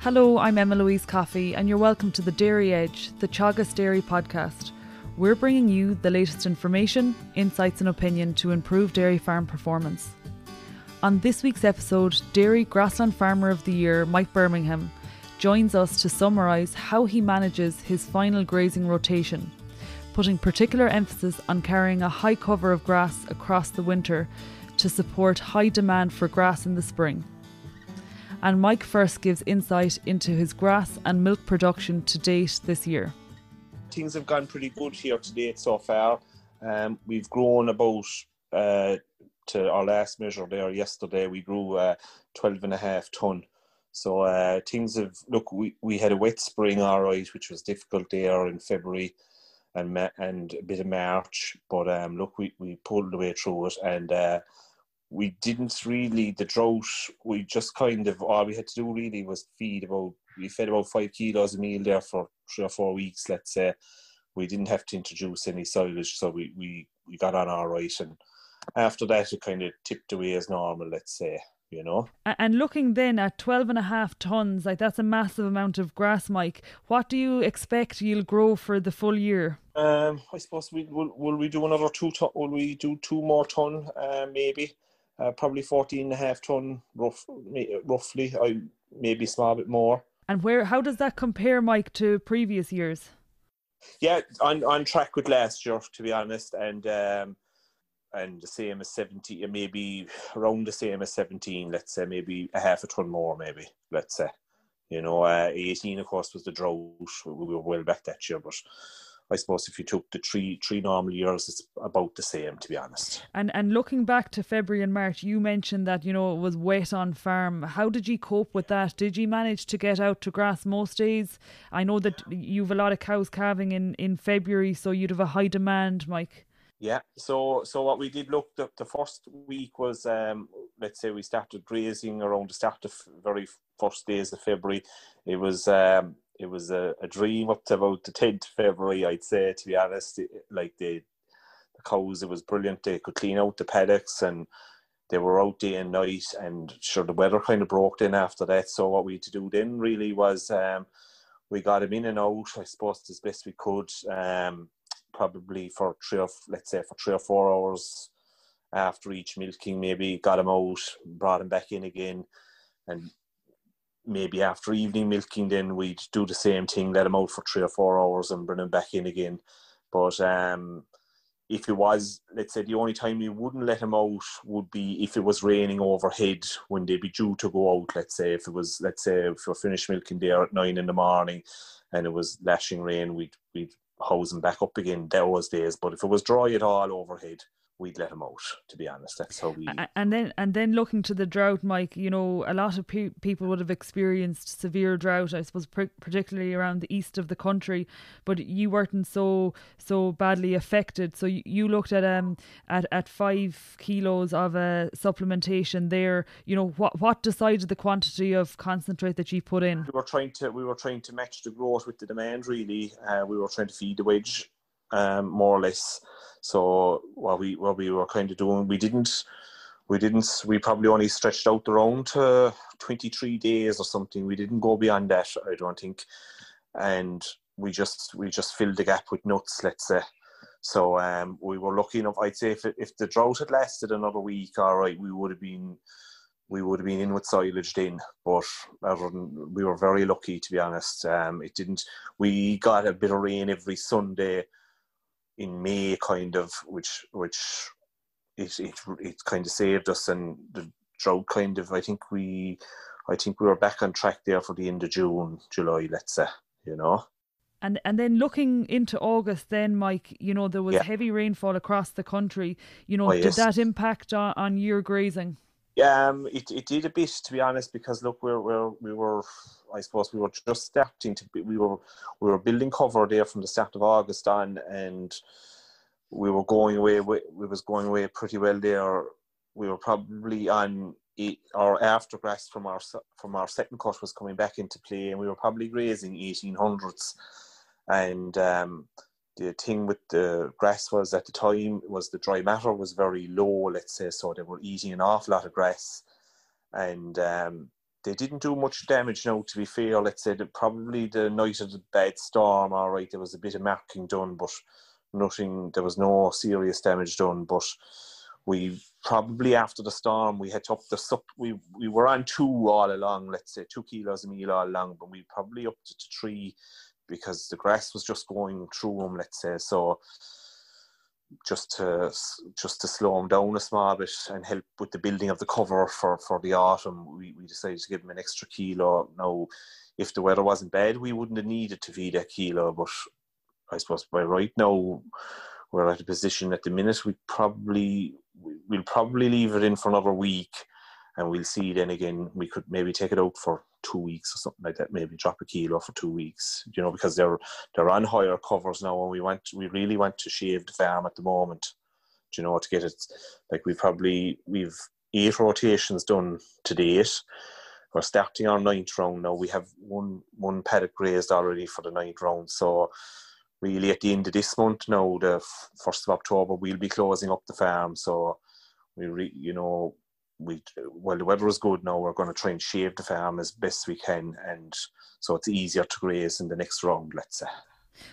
Hello, I'm Emma-Louise Coffey and you're welcome to the Dairy Edge, the Teagasc Dairy podcast. We're bringing you the latest information, insights and opinion to improve dairy farm performance. On this week's episode, Dairy Grassland Farmer of the Year, Mike Bermingham, joins us to summarise how he manages his final grazing rotation, putting particular emphasis on carrying a high cover of grass across the winter to support high demand for grass in the spring. And Mike first gives insight into his grass and milk production to date this year. Things have gone pretty good here to date so far. We've grown about, to our last measure there yesterday, we grew 12.5 tonne. So things have, look, we had a wet spring, all right, which was difficult there in February and a bit of March. But look, we pulled the way through it, and we didn't really, the drought, we just kind of, all we had to do really was we fed about 5 kilos a meal there for 3 or 4 weeks, let's say. We didn't have to introduce any silage, so we got on all right. And after that, it kind of tipped away as normal, let's say, you know. And looking then at 12.5 tonnes, like that's a massive amount of grass, Mike. What do you expect you'll grow for the full year? I suppose will we do another 2 tonne? Will we do 2 more tonne, maybe? Probably 14.5 tonne, roughly. Maybe a small bit more. And how does that compare, Mike, to previous years? Yeah, on track with last year, to be honest, and the same as 17, maybe around the same as 17. Let's say maybe a half a tonne more, maybe. Let's say, you know, 18 of course was the drought. We were well back that year, but I suppose if you took the three normal years, it's about the same, to be honest. And looking back to February and March, you mentioned that, you know, it was wet on farm. How did you cope with that? Did you manage to get out to grass most days? I know that you've a lot of cows calving in February, so you'd have a high demand, Mike. Yeah, so what we did, look, the first week was, let's say we started grazing around the start of very first days of February. It was a dream up to about the 10th of February, I'd say, to be honest. Like the cows, it was brilliant. They could clean out the paddocks and they were out day and night, and sure, the weather kind of broke in after that. So what we had to do then really was we got them in and out, I suppose, as best we could, probably for 3 or 4 hours after each milking, maybe got them out, brought them back in again, and maybe after evening milking, then we'd do the same thing, let them out for 3 or 4 hours and bring them back in again. But if it was, let's say, the only time we wouldn't let them out would be if it was raining overhead when they'd be due to go out. Let's say if we're finished milking there at 9 in the morning and it was lashing rain, we'd hose them back up again those days. But if it was dry at all overhead, we'd let them out, to be honest. That's how we... And then looking to the drought, Mike, you know, a lot of people would have experienced severe drought, I suppose, particularly around the east of the country, but you weren't so badly affected. So you looked at 5 kilos of supplementation there. You know, what decided the quantity of concentrate that you put in? We were trying to match the growth with the demand, really. We were trying to feed the wedge, more or less. So what we were kind of doing, we probably only stretched out around 23 days or something. We didn't go beyond that, I don't think. And we just filled the gap with nuts, let's say. So we were lucky enough, I'd say, if the drought had lasted another week, all right, we would have been in with silage then. But we were very lucky, to be honest. It didn't. We got a bit of rain every Sunday in May, kind of, which it kind of saved us, and the drought kind of, I think we were back on track there for the end of June, July, let's say, you know. And then looking into August then, Mike, you know, there was heavy rainfall across the country. You know, did that impact on your grazing? It did a bit, to be honest, because look, we were I suppose we were just starting to we were building cover there from the start of August on, and we were going away pretty well there. We were probably on our aftergrass from our second cut was coming back into play, and we were probably grazing 1800s, and the thing with the grass was, at the time, was the dry matter was very low, let's say, so they were eating an awful lot of grass. And they didn't do much damage now, to be fair. Let's say that probably the night of the bad storm, all right, there was a bit of marking done, but there was no serious damage done. But we probably, after the storm, we had to up we were on 2 all along, let's say 2 kilos a meal all along, but we probably upped it to 3 because the grass was just going through them, let's say. So just to slow them down a small bit and help with the building of the cover for the autumn, we decided to give them an extra kilo. Now, if the weather wasn't bad, we wouldn't have needed to feed that kilo, but I suppose by right now we're at a position at the minute we'll probably leave it in for another week, and we'll see then again. We could maybe take it out for 2 weeks or something like that, maybe drop a kilo for 2 weeks, because they're on higher covers now, and we really want to shave the farm at the moment, to get it. Like we've 8 rotations done to date. We're starting our 9th round now. We have one paddock grazed already for the 9th round. So really at the end of this month now, the 1st of October, we'll be closing up the farm. So while the weather is good now, we're going to try and shave the farm as best we can, and so it's easier to graze in the next round, let's say.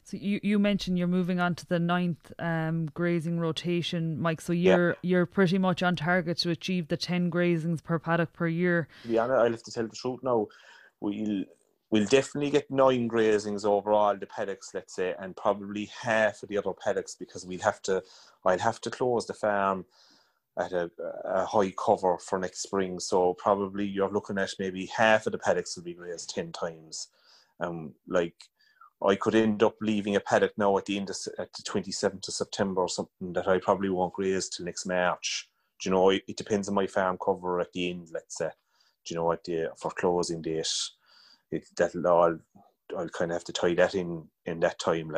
So you mentioned you're moving on to the 9th grazing rotation, Mike. So you're pretty much on target to achieve the 10 grazings per paddock per year. To be honest, I'll have to tell the truth now. We'll definitely get 9 grazings over all the paddocks, let's say, and probably half of the other paddocks, because I'll have to close the farm at a high cover for next spring. So probably you're looking at maybe half of the paddocks will be grazed 10 times. I could end up leaving a paddock now at the 27th of September or something that I probably won't graze till next March. It depends on my farm cover at the end, let's say. For closing date, I'll kind of have to tie that in that time,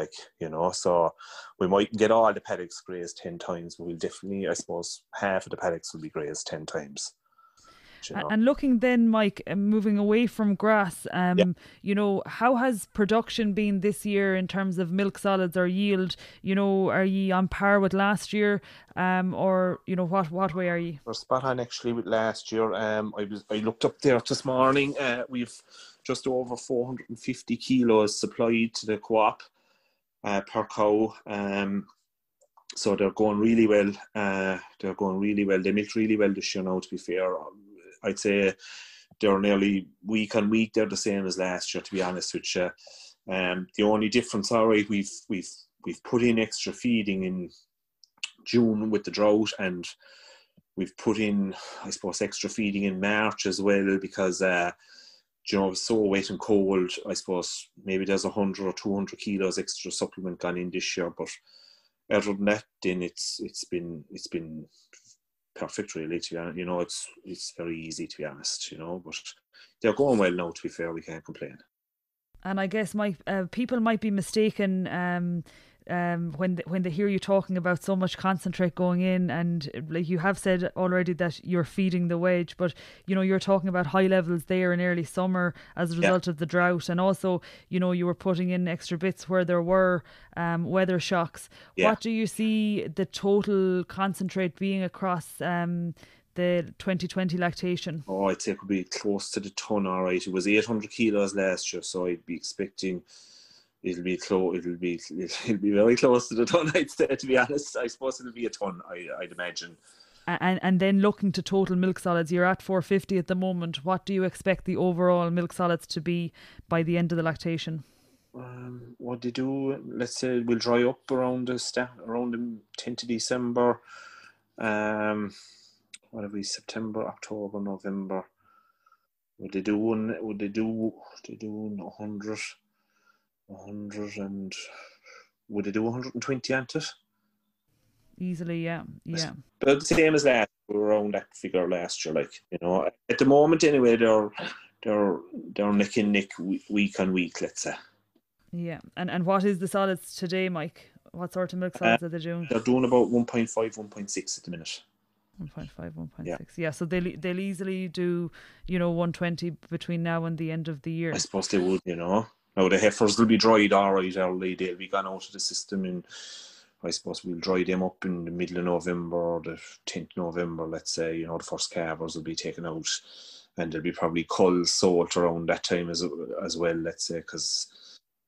so we might get all the paddocks grazed 10 times, but we'll definitely, I suppose, half of the paddocks will be grazed 10 times. And looking then, Mike, moving away from grass, how has production been this year in terms of milk solids or yield? Are you on par with last year, or what way are you? We're spot on actually with last year. I looked up there this morning. We've just over 450 kilos supplied to the co-op per cow. So they're going really well. They milk really well this year now, to be fair. I'd say they're nearly week on week. They're the same as last year, to be honest with you. The only difference, all right, we've put in extra feeding in June with the drought, and we've put in, I suppose, extra feeding in March as well, because it's so wet and cold. I suppose maybe there's 100 or 200 kilos extra supplement gone in this year, but other than that, then it's been perfect, really, to be honest. It's very easy, to be honest, but they're going well now, to be fair. We can't complain. And I guess people might be mistaken when they hear you talking about so much concentrate going in, and like you have said already that you're feeding the wedge, but you're talking about high levels there in early summer as a result of the drought, and also you were putting in extra bits where there were weather shocks. What do you see the total concentrate being across the 2020 lactation? I'd say it could be close to the tonne, all right. It was 800 kilos last year, so I'd be expecting it'll be very close to the tonne, I'd say, to be honest. I suppose it'll be a tonne, I'd imagine. And then looking to total milk solids, you're at 450 at the moment. What do you expect the overall milk solids to be by the end of the lactation? What they do, let's say we'll dry up around the 10th of December. What have we? September, October, November. Would they do 100? 100 and would they do 120 on it? Easily, yeah. But the same as last, we were around that figure last year, at the moment anyway. They're neck and neck, week on week, let's say. Yeah, and what is the solids today, Mike? What sort of milk solids are they doing? They're doing about 1.5, 1.6 at the minute. 1.5, 1.6. Yeah, so they'll easily do 120 between now and the end of the year. I suppose they would, Now the heifers will be dried all right early. They'll be gone out of the system, and I suppose we'll dry them up in the middle of November or the 10th of November, let's say. The first calvers will be taken out and there'll be probably culls sold around that time as well, let's say, because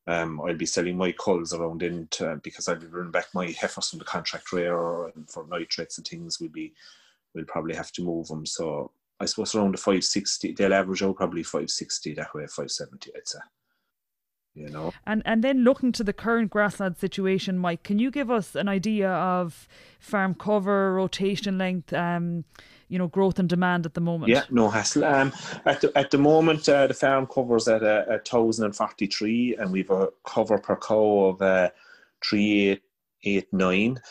I'll be selling my culls around then because I'll be bringing back my heifers from the contract rear, and for nitrates and things we'll probably have to move them. So I suppose around the 560, they'll average out probably 560 that way, 570, I'd say. You know. And then looking to the current grassland situation, Mike, can you give us an idea of farm cover, rotation length, growth and demand at the moment? Yeah, no hassle. At the moment, the farm cover's at 1,043, and we've a cover per cow of 3,889.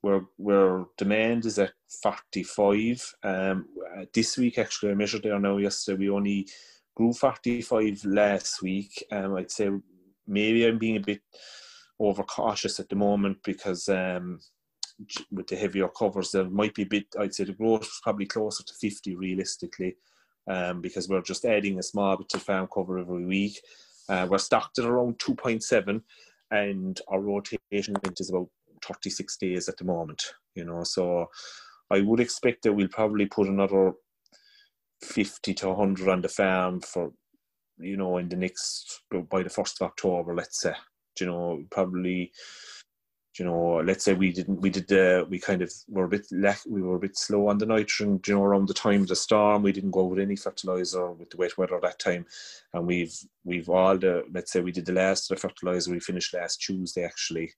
Where demand is at 45. This week, actually, I measured there now yesterday. We only grew 45 last week. I'd say maybe I'm being a bit overcautious at the moment because with the heavier covers, there might be a bit, I'd say the growth is probably closer to 50 realistically, because we're just adding a small bit to farm cover every week. We're stocked at around 2.7, and our rotation length is about 36 days at the moment, so I would expect that we'll probably put another 50 to 100 on the farm for, in the next, by the 1st of October, let's say, probably, let's say we were a bit slow on the nitrogen, around the time of the storm. We didn't go with any fertilizer with the wet weather that time. And we've all let's say we did the last of the fertilizer, we finished last Tuesday actually.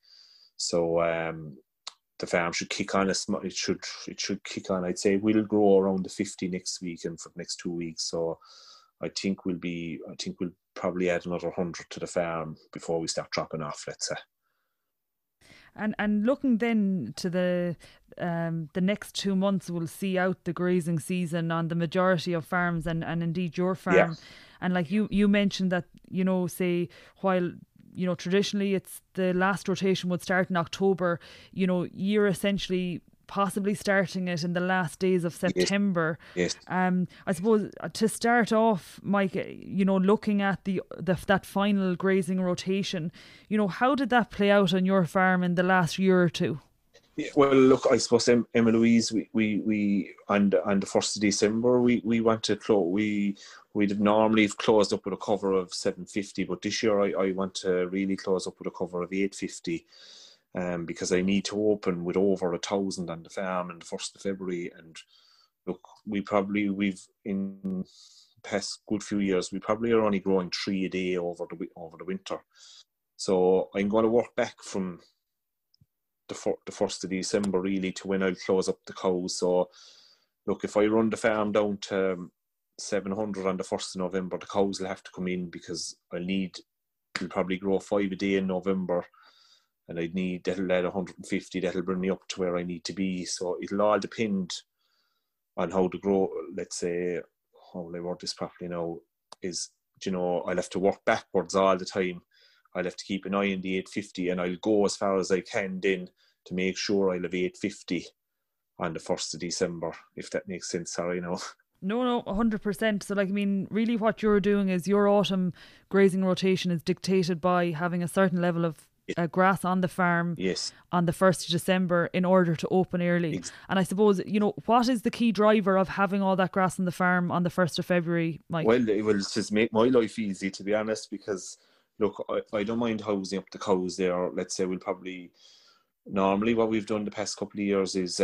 So, the farm should kick on. It should kick on. I'd say we'll grow around the 50 next week and for the next 2 weeks. So I think we'll probably add another 100 to the farm before we start dropping off, let's say. And looking then to the next 2 months, we'll see out the grazing season on the majority of farms and indeed your farm. Yeah. And like you mentioned that, say while traditionally it's the last rotation would start in October, you're essentially possibly starting it in the last days of September. Yes. I suppose to start off, Mike, looking at that final grazing rotation, how did that play out on your farm in the last year or two? Yeah, well, look, I suppose Emma-Louise, we on the 1st of December, we want to close. We'd normally have closed up with a cover of 750, but this year I want to really close up with a cover of 850, because I need to open with over 1,000 on the farm on the 1st of February. And look, we've in the past good few years, we probably are only growing 3 a day over the winter. So I'm going to work back from the 1st of December really to when I'll close up the cows. So look, if I run the farm down to 700 on the 1st of November, the cows will have to come in because we'll probably grow 5 a day in November, and that'll add 150, that'll bring me up to where I need to be. So it'll all depend on how to grow. Let's say, how will I word this properly now, is, I'll have to work backwards all the time. I'll have to keep an eye on the 850, and I'll go as far as I can then to make sure I'll have 850 on the 1st of December, if that makes sense. Sorry, no. No, 100%. So, really what you're doing is your autumn grazing rotation is dictated by having a certain level of grass on the farm. Yes. On the 1st of December in order to open early. And I suppose, what is the key driver of having all that grass on the farm on the 1st of February, Mike? Well, it will just make my life easy, to be honest, because look, I don't mind housing up the cows there. Let's say normally what we've done the past couple of years is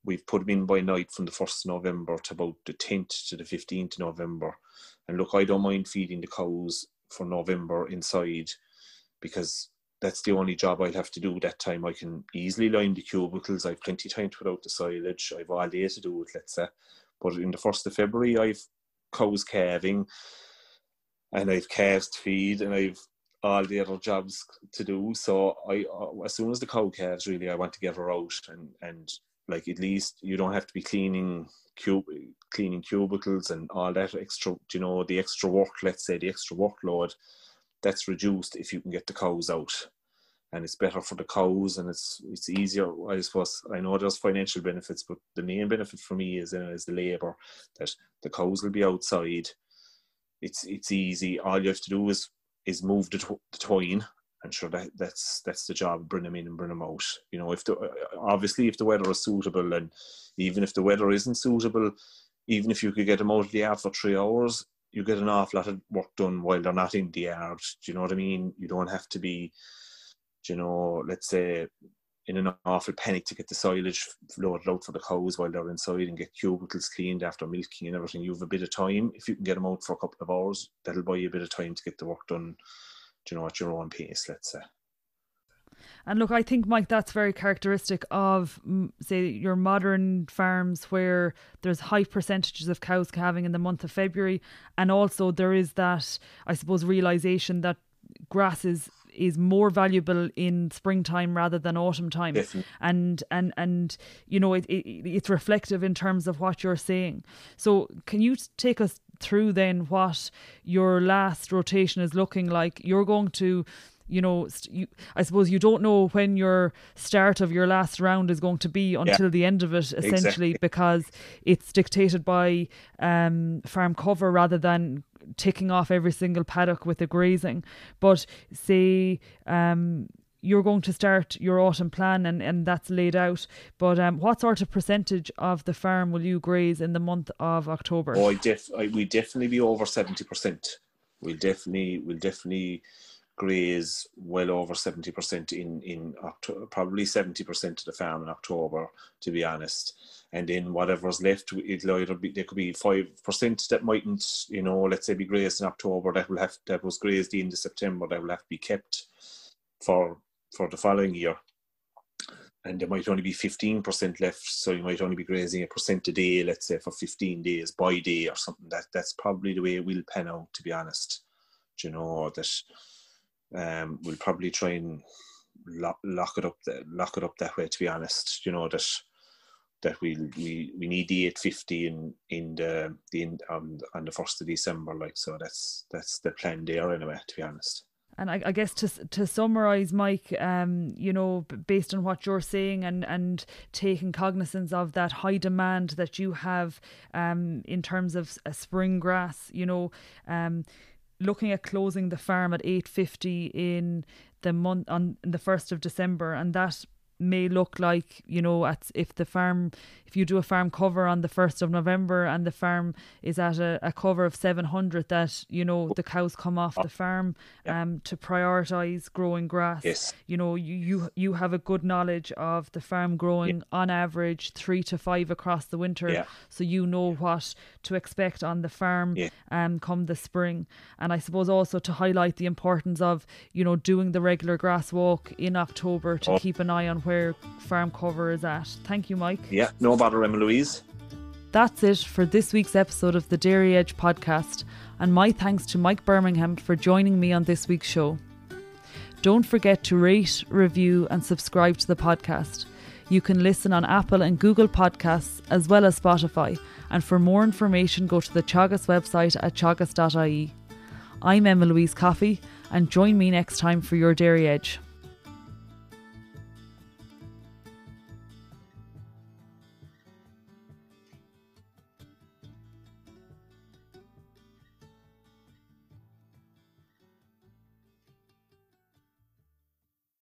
we've put them in by night from the 1st of November to about the 10th to the 15th of November. And look, I don't mind feeding the cows for November inside, because that's the only job I'll have to do that time. I can easily line the cubicles. I've plenty of time to put out the silage. I've all day to do it, let's say. But in the 1st of February, I've cows calving, and I've calves to feed, and I've all the other jobs to do. So as soon as the cow calves, really, I want to get her out, and like, at least you don't have to be cleaning cubicles and all that extra, the extra work, let's say, the extra workload, that's reduced if you can get the cows out. And it's better for the cows, and it's easier. I suppose, I know there's financial benefits, but the main benefit for me is the labour, that the cows will be outside. It's easy. All you have to do is move the twine, and sure, that's the job. Bring them in and bring them out. Obviously if the weather is suitable, and even if the weather isn't suitable, even if you could get them out of the yard for 3 hours, you get an awful lot of work done while they're not in the yard. Do you know what I mean? You don't have to be, let's say, in an awful panic to get the silage loaded out for the cows while they're inside and get cubicles cleaned after milking and everything. You have a bit of time. If you can get them out for a couple of hours, that'll buy you a bit of time to get the work done, at your own pace, let's say. And look, I think, Mike, that's very characteristic of, say, your modern farms where there's high percentages of cows calving in the month of February. And also there is that, I suppose, realisation that grass is more valuable in springtime rather than autumn time. Definitely. And it's reflective in terms of what you're saying. So can you take us through then what your last rotation is looking like? You're going to, I suppose you don't know when your start of your last round is going to be until the end of it, essentially, exactly. Because it's dictated by farm cover rather than ticking off every single paddock with the grazing. But say you're going to start your autumn plan and that's laid out, but what sort of percentage of the farm will you graze in the month of October? We definitely be over 70%. We'll definitely graze well over 70% in October, probably 70% of the farm in October, to be honest. And then whatever's left, it'll either be, there could be 5% that mightn't, let's say, be grazed in October, that was grazed in September, that will have to be kept for the following year. And there might only be 15% left, so you might only be grazing 1% a day, let's say, for 15 days by day or something. That's probably the way it will pan out, to be honest. We'll probably try and lock it up that way, to be honest. That we need the 850 on the 1st of December, so that's the plan there anyway, to be honest. And I guess to summarise, Mike, based on what you're saying and taking cognizance of that high demand that you have in terms of a spring grass, looking at closing the farm at 850 in the month on the 1st of December, and that may look like, if you do a farm cover on the 1st of November and the farm is at a cover of 700, that, the cows come off the farm to prioritise growing grass. Yes. You have a good knowledge of the farm growing on average 3 to 5 across the winter. Yeah. So you know what to expect on the farm come the spring. And I suppose also to highlight the importance of, doing the regular grass walk in October to keep an eye on where farm cover is at. Thank you, Mike. Yeah, no bother, Emma-Louise. That's it for this week's episode of the Dairy Edge podcast, and my thanks to Mike Bermingham for joining me on this week's show. Don't forget to rate, review and subscribe to the podcast. You can listen on Apple and Google Podcasts as well as Spotify, and for more information go to the Teagasc website at teagasc.ie. I'm Emma-Louise Coffey, and join me next time for your Dairy Edge.